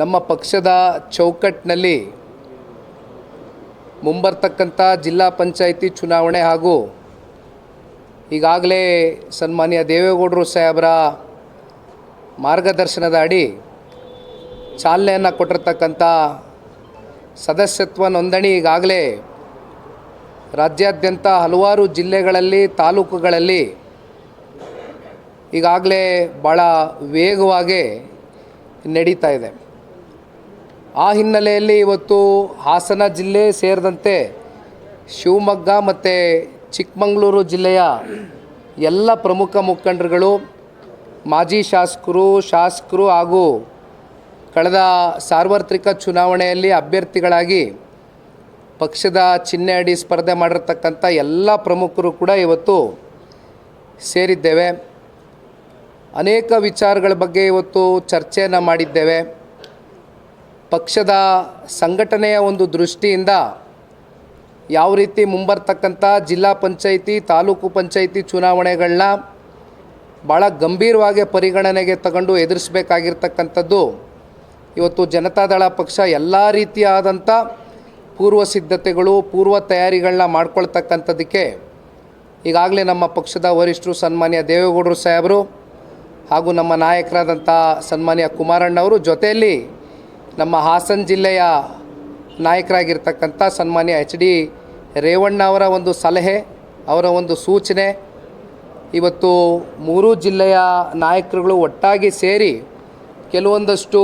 ನಮ್ಮ ಪಕ್ಷದ ಚೌಕಟ್ಟಿನಲ್ಲಿ ಮುಂಬರ್ತಕ್ಕಂಥ ಜಿಲ್ಲಾ ಪಂಚಾಯಿತಿ ಚುನಾವಣೆ ಹಾಗೂ ಈಗಾಗಲೇ ಸನ್ಮಾನ್ಯ ದೇವೇಗೌಡರು ಸಾಹೇಬರ ಮಾರ್ಗದರ್ಶನದ ಅಡಿ ಚಾಲನೆಯನ್ನು ಕೊಟ್ಟಿರ್ತಕ್ಕಂಥ ಸದಸ್ಯತ್ವ ನೋಂದಣಿ ಈಗಾಗಲೇ ರಾಜ್ಯಾದ್ಯಂತ ಹಲವಾರು ಜಿಲ್ಲೆಗಳಲ್ಲಿ ತಾಲೂಕುಗಳಲ್ಲಿ ಈಗಾಗಲೇ ಭಾಳ ವೇಗವಾಗಿ ನಡೀತಾ ಇದೆ. ಆ ಹಿನ್ನೆಲೆಯಲ್ಲಿ ಇವತ್ತು ಹಾಸನ ಜಿಲ್ಲೆ ಸೇರಿದಂತೆ ಶಿವಮೊಗ್ಗ ಮತ್ತು ಚಿಕ್ಕಮಗಳೂರು ಜಿಲ್ಲೆಯ ಎಲ್ಲ ಪ್ರಮುಖ ಮುಖಂಡರುಗಳು, ಮಾಜಿ ಶಾಸಕರು ಹಾಗೂ ಕಳೆದ ಸಾರ್ವತ್ರಿಕ ಚುನಾವಣೆಯಲ್ಲಿ ಅಭ್ಯರ್ಥಿಗಳಾಗಿ ಪಕ್ಷದ ಚಿಹ್ನೆ ಅಡಿ ಸ್ಪರ್ಧೆ ಮಾಡಿರ್ತಕ್ಕಂಥ ಎಲ್ಲ ಪ್ರಮುಖರು ಕೂಡ ಇವತ್ತು ಸೇರಿದ್ದೇವೆ. ಅನೇಕ ವಿಚಾರಗಳ ಬಗ್ಗೆ ಇವತ್ತು ಚರ್ಚೆಯನ್ನು ಮಾಡಿದ್ದೇವೆ. ಪಕ್ಷದ ಸಂಘಟನೆಯ ಒಂದು ದೃಷ್ಟಿಯಿಂದ ಯಾವ ರೀತಿ ಮುಂಬರ್ತಕ್ಕಂಥ ಜಿಲ್ಲಾ ಪಂಚಾಯಿತಿ ತಾಲೂಕು ಪಂಚಾಯಿತಿ ಚುನಾವಣೆಗಳನ್ನ ಭಾಳ ಗಂಭೀರವಾಗಿ ಪರಿಗಣನೆಗೆ ತಗೊಂಡು ಎದುರಿಸಬೇಕಾಗಿರ್ತಕ್ಕಂಥದ್ದು ಇವತ್ತು ಜನತಾದಳ ಪಕ್ಷ ಎಲ್ಲ ರೀತಿಯಾದಂಥ ಪೂರ್ವ ಸಿದ್ಧತೆಗಳು ಪೂರ್ವ ತಯಾರಿಗಳನ್ನ ಮಾಡ್ಕೊಳ್ತಕ್ಕಂಥದ್ದಕ್ಕೆ ಈಗಾಗಲೇ ನಮ್ಮ ಪಕ್ಷದ ವರಿಷ್ಠರು ಸನ್ಮಾನ್ಯ ದೇವೇಗೌಡರು ಸಾಹೇಬರು ಹಾಗೂ ನಮ್ಮ ನಾಯಕರಾದಂಥ ಸನ್ಮಾನ್ಯ ಕುಮಾರಣ್ಣವರು, ಜೊತೆಯಲ್ಲಿ ನಮ್ಮ ಹಾಸನ ಜಿಲ್ಲೆಯ ನಾಯಕರಾಗಿರ್ತಕ್ಕಂಥ ಸನ್ಮಾನ್ಯ HD ರೇವಣ್ಣ ಅವರ ಒಂದು ಸಲಹೆ, ಅವರ ಒಂದು ಸೂಚನೆ, ಇವತ್ತು ಮೂರೂ ಜಿಲ್ಲೆಯ ನಾಯಕರುಗಳು ಒಟ್ಟಾಗಿ ಸೇರಿ ಕೆಲವೊಂದಷ್ಟು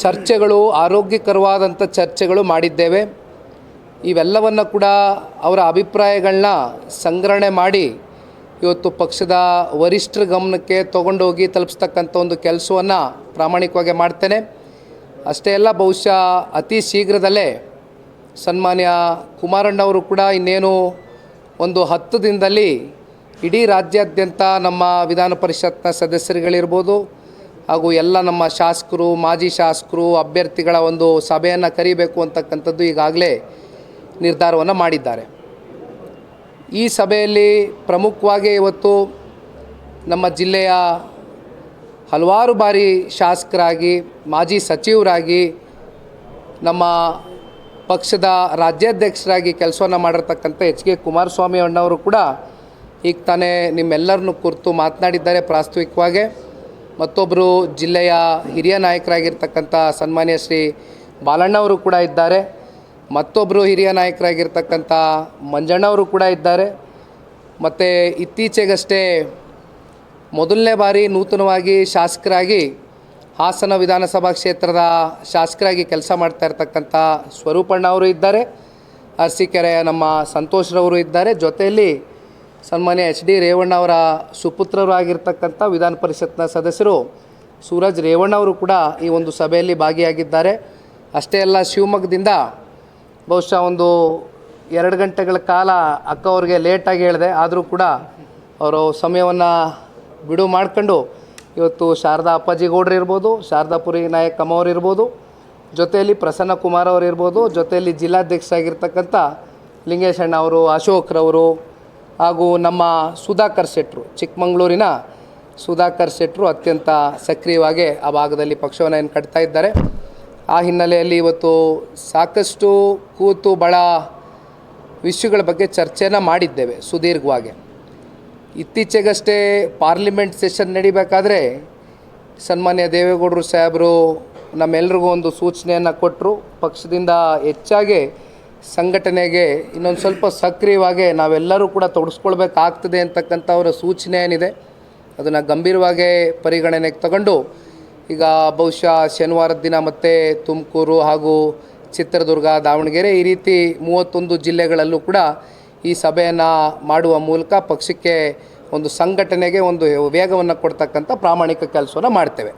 ಚರ್ಚೆಗಳು, ಆರೋಗ್ಯಕರವಾದಂಥ ಚರ್ಚೆಗಳು ಮಾಡಿದ್ದೇವೆ. ಇವೆಲ್ಲವನ್ನು ಕೂಡ ಅವರ ಅಭಿಪ್ರಾಯಗಳನ್ನ ಸಂಗ್ರಹಣೆ ಮಾಡಿ ಇವತ್ತು ಪಕ್ಷದ ವರಿಷ್ಠರ ಗಮನಕ್ಕೆ ತೊಗೊಂಡೋಗಿ ತಲುಪಿಸ್ತಕ್ಕಂಥ ಒಂದು ಕೆಲಸವನ್ನು ಪ್ರಾಮಾಣಿಕವಾಗಿ ಮಾಡ್ತೇನೆ. ಅಷ್ಟೇ ಅಲ್ಲ, ಬಹುಶಃ ಅತಿ ಶೀಘ್ರದಲ್ಲೇ ಸನ್ಮಾನ್ಯ ಕುಮಾರಣ್ಣವರು ಕೂಡ ಇನ್ನೇನು ಒಂದು 10 ದಿನದಲ್ಲಿ ಇಡೀ ರಾಜ್ಯಾದ್ಯಂತ ನಮ್ಮ ವಿಧಾನ ಪರಿಷತ್ನ ಸದಸ್ಯರುಗಳಿರ್ಬೋದು ಹಾಗೂ ಎಲ್ಲ ನಮ್ಮ ಶಾಸಕರು, ಮಾಜಿ ಶಾಸಕರು, ಅಭ್ಯರ್ಥಿಗಳ ಒಂದು ಸಭೆಯನ್ನು ಕರೀಬೇಕು ಅಂತಕ್ಕಂಥದ್ದು ಈಗಾಗಲೇ ನಿರ್ಧಾರವನ್ನು ಮಾಡಿದ್ದಾರೆ. ಈ ಸಭೆಯಲ್ಲಿ ಪ್ರಮುಖವಾಗಿ ಇವತ್ತು ನಮ್ಮ ಜಿಲ್ಲೆಯ ಹಲವಾರು ಬಾರಿ ಶಾಸಕರಾಗಿ, ಮಾಜಿ ಸಚಿವರಾಗಿ, ನಮ್ಮ ಪಕ್ಷದ ರಾಜ್ಯಾಧ್ಯಕ್ಷರಾಗಿ ಕೆಲಸವನ್ನು ಮಾಡಿರ್ತಕ್ಕಂಥ HK ಕುಮಾರಸ್ವಾಮಿ ಅಣ್ಣವರು ಕೂಡ ಈಗ ತಾನೇ ನಿಮ್ಮೆಲ್ಲರನ್ನು ಕುರಿತು ಮಾತನಾಡಿದ್ದಾರೆ ಪ್ರಾಸ್ತಾವಿಕವಾಗಿ. ಮತ್ತೊಬ್ಬರು ಜಿಲ್ಲೆಯ ಹಿರಿಯ ನಾಯಕರಾಗಿರ್ತಕ್ಕಂಥ ಸನ್ಮಾನ್ಯ ಶ್ರೀ ಬಾಲಣ್ಣವರು ಕೂಡ ಇದ್ದಾರೆ. ಮತ್ತೊಬ್ಬರು ಹಿರಿಯ ನಾಯಕರಾಗಿರ್ತಕ್ಕಂಥ ಮಂಜಣ್ಣವರು ಕೂಡ ಇದ್ದಾರೆ. ಮತ್ತು ಇತ್ತೀಚೆಗಷ್ಟೇ ಮೊದಲನೇ ಬಾರಿ ನೂತನವಾಗಿ ಶಾಸಕರಾಗಿ ಹಾಸನ ವಿಧಾನಸಭಾ ಕ್ಷೇತ್ರದ ಶಾಸಕರಾಗಿ ಕೆಲಸ ಮಾಡ್ತಾ ಇರ್ತಕ್ಕಂಥ ಸ್ವರೂಪಣ್ಣ ಅವರು ಇದ್ದಾರೆ. ಅರಸೀಕೆರೆಯ ನಮ್ಮ ಸಂತೋಷರವರು ಇದ್ದಾರೆ. ಜೊತೆಯಲ್ಲಿ ಸನ್ಮಾನ್ಯ HD ರೇವಣ್ಣ ಅವರ ಸುಪುತ್ರರು ಆಗಿರ್ತಕ್ಕಂಥ ವಿಧಾನ ಪರಿಷತ್ನ ಸದಸ್ಯರು ಸೂರಜ್ ರೇವಣ್ಣ ಅವರು ಕೂಡ ಈ ಒಂದು ಸಭೆಯಲ್ಲಿ ಭಾಗಿಯಾಗಿದ್ದಾರೆ. ಅಷ್ಟೇ ಅಲ್ಲ, ಶಿವಮೊಗ್ಗದಿಂದ ಬಹುಶಃ ಒಂದು 2 ಗಂಟೆಗಳ ಕಾಲ ಅಕ್ಕ ಅವ್ರಿಗೆ ಲೇಟಾಗಿ ಹೇಳಿದೆ, ಆದರೂ ಕೂಡ ಅವರು ಸಮಯವನ್ನು ಬಿಡು ಮಾಡ್ಕೊಂಡು ಇವತ್ತು ಶಾರದಾ ಅಪ್ಪಾಜಿ ಗೌಡ್ರು ಇರ್ಬೋದು, ಶಾರದಾಪುರಿ ನಾಯಕ್ ಅಮ್ಮವ್ರು ಇರ್ಬೋದು, ಜೊತೆಯಲ್ಲಿ ಪ್ರಸನ್ನ ಕುಮಾರ್ ಅವರು ಇರ್ಬೋದು, ಜೊತೆಯಲ್ಲಿ ಜಿಲ್ಲಾಧ್ಯಕ್ಷರಾಗಿರ್ತಕ್ಕಂಥ ಲಿಂಗೇಶಣ್ಣ ಅವರು, ಅಶೋಕ್ರವರು ಹಾಗೂ ನಮ್ಮ ಸುಧಾಕರ್ ಶೆಟ್ಟರು, ಚಿಕ್ಕಮಗಳೂರಿನ ಸುಧಾಕರ್ ಶೆಟ್ಟರು ಅತ್ಯಂತ ಸಕ್ರಿಯವಾಗಿ ಆ ಭಾಗದಲ್ಲಿ ಪಕ್ಷವನ್ನು ಕಟ್ತಾ ಇದ್ದಾರೆ. ಆ ಹಿನ್ನೆಲೆಯಲ್ಲಿ ಇವತ್ತು ಸಾಕಷ್ಟು ಕೂತು ಭಾಳ ವಿಷಯಗಳ ಬಗ್ಗೆ ಚರ್ಚೆಯನ್ನು ಮಾಡಿದ್ದೇವೆ ಸುದೀರ್ಘವಾಗಿ. ಇತ್ತೀಚೆಗಷ್ಟೇ ಪಾರ್ಲಿಮೆಂಟ್ ಸೆಷನ್ ನಡಿಬೇಕಾದ್ರೆ ಸನ್ಮಾನ್ಯ ದೇವೇಗೌಡರು ಸಾಹೇಬರು ನಮ್ಮೆಲ್ರಿಗೂ ಒಂದು ಸೂಚನೆಯನ್ನು ಕೊಟ್ಟರು. ಪಕ್ಷದಿಂದ ಹೆಚ್ಚಾಗಿ ಸಂಘಟನೆಗೆ ಇನ್ನೊಂದು ಸ್ವಲ್ಪ ಸಕ್ರಿಯವಾಗಿ ನಾವೆಲ್ಲರೂ ಕೂಡ ತೊಡಗಿಸ್ಕೊಳ್ಬೇಕಾಗ್ತದೆ ಅಂತಕ್ಕಂಥ ಅವರ ಸೂಚನೆ ಏನಿದೆ ಅದನ್ನು ಗಂಭೀರವಾಗಿ ಪರಿಗಣನೆಗೆ ತಗೊಂಡು ಈಗ ಬಹುಶಃ ಶನಿವಾರದ ದಿನ ಮತ್ತೆ ತುಮಕೂರು ಹಾಗೂ ಚಿತ್ರದುರ್ಗ, ದಾವಣಗೆರೆ ಈ ರೀತಿ 31 ಜಿಲ್ಲೆಗಳಲ್ಲೂ ಕೂಡ ಈ ಸಭೆಯನ್ನು ಮಾಡುವ ಮೂಲಕ ಪಕ್ಷಕ್ಕೆ ಒಂದು ಸಂಘಟನೆಗೆ ಒಂದು ವೇಗವನ್ನು ಕೊಡ್ತಕ್ಕಂಥ ಪ್ರಾಮಾಣಿಕ ಕೆಲಸವನ್ನು ಮಾಡ್ತೇವೆ.